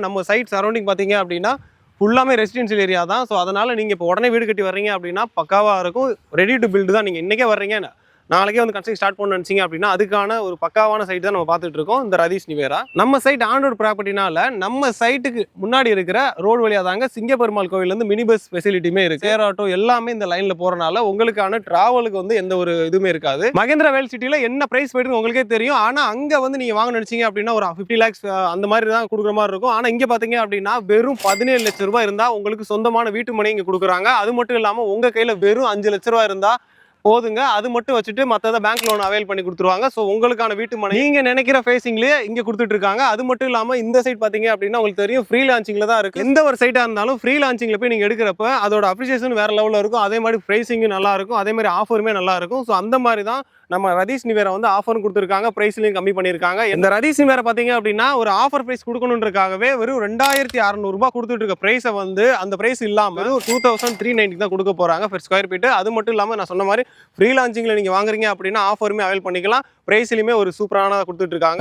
நம்ம side surrounding பார்த்தீங்க அப்படின்னா ஃபுல்லாமே ரெசிடென்ஷியல் ஏரியா தான். ஸோ அதனால் நீங்கள் இப்போ உடனே வீடு கட்டி வர்றீங்க அப்படின்னா பக்காவாக இருக்கும். ரெடி டு பில்டு தான். நீங்கள் இன்றைக்கே வர்றீங்க, நாளைக்கே வந்து கன்ஸ்ட்ரக்ஷன் ஸ்டார்ட் பண்ணணும்னு நினச்சிங்க அப்படின்னா அதுக்கான ஒரு பக்காவான சைட் தான் நம்ம பார்த்துட்டு இருக்கோம். இந்த ரதீஷ் நிவேரா நம்ம சைட் ஆண்டோர் ப்ராப்பர்ட்டினால நம்ம சைட்டுக்கு முன்னாடி இருக்கிற ரோடு வழியாக தாங்க சிங்கப்பெருமாள் கோவிலேருந்து மினி பஸ் ஃபெசிலிட்டியுமே இருக்குது. ஷேர் ஆட்டோ எல்லாமே இந்த லைனில் போகிறனால உங்களுக்கான ட்ராவலுக்கு வந்து எந்த ஒரு இதுவுமே இருக்காது. மகேந்திரா வேல் சிட்டியில் என்ன ப்ரைஸ் போயிட்டு உங்களுக்கே தெரியும். ஆனால் அங்கே வந்து நீங்கள் வாங்க நினச்சிங்க அப்படின்னா ஒரு 50 lakhs அந்த மாதிரி தான் கொடுக்குற மாதிரி இருக்கும். ஆனால் இங்கே பார்த்தீங்க அப்படின்னா வெறும் 17 லட்சம் ரூபாய் இருந்தால் உங்களுக்கு சொந்தமான வீட்டு மனை இங்கே கொடுக்குறாங்க. அது மட்டும் இல்லாமல் உங்கள் கையில் வெறும் 5 லட்ச ரூபா இருந்தால் போதுங்க. அது மட்டும் வச்சுட்டு மற்றதை பேங்க் லோன் அவைல் பண்ணி கொடுத்துருவாங்க. ஸோ உங்களுக்கான வீட்டு மனை நீங்கள் நினைக்கிற ஃபேஸிங்லேயே இங்கே கொடுத்துட்டு இருக்காங்க. அது மட்டும் இல்லாமல் இந்த சைட் பார்த்தீங்க அப்படின்னா உங்களுக்கு தெரியும் ஃப்ரீ லான்ச்சிங்கில் தான் இருக்குது. எந்த ஒரு சைட்டாக இருந்தாலும் ஃப்ரீ லான்ச்சிங்கில் போய் நீங்கள் எடுக்கிறப்ப அதோட அப்ரிசியேஷன் வேறு லெவலில் இருக்கும். அதே மாதிரி ப்ரைஸிங்கும் நல்லா இருக்கும். அதே மாதிரி ஆஃபருமே நல்லா இருக்கும். ஸோ அந்த மாதிரி தான் நம்ம ரதீஷ் நிவேரா வந்து ஆஃபரும் கொடுத்துருக்காங்க. ப்ரைஸ்லையும் கம்மி பண்ணியிருக்காங்க. இந்த ரதீஷ் நிவேரா பார்த்தீங்க அப்படின்னா ஒரு ஆஃபர் ப்ரைஸ் கொடுக்கணுன்றக்காகவே வெறும் 2600 ரூபாய் கொடுத்துட்டு இருக்க ப்ரைஸை வந்து அந்த ப்ரைஸ் இல்லாமல் 2390 தான் கொடுக்க போகிறாங்க பெர் ஸ்கொயர் ஃபீட்டு. அது மட்டும் இல்லாமல் நான் சொன்ன மாதிரி ஃப்ரீ லான்ச்சிங்கில் நீங்கள் வாங்குறீங்க அப்படின்னா ஆஃபருமே அவைல் பண்ணிக்கலாம். ப்ரைஸ்லையுமே ஒரு சூப்பரானதாக கொடுத்துட்டு இருக்காங்க.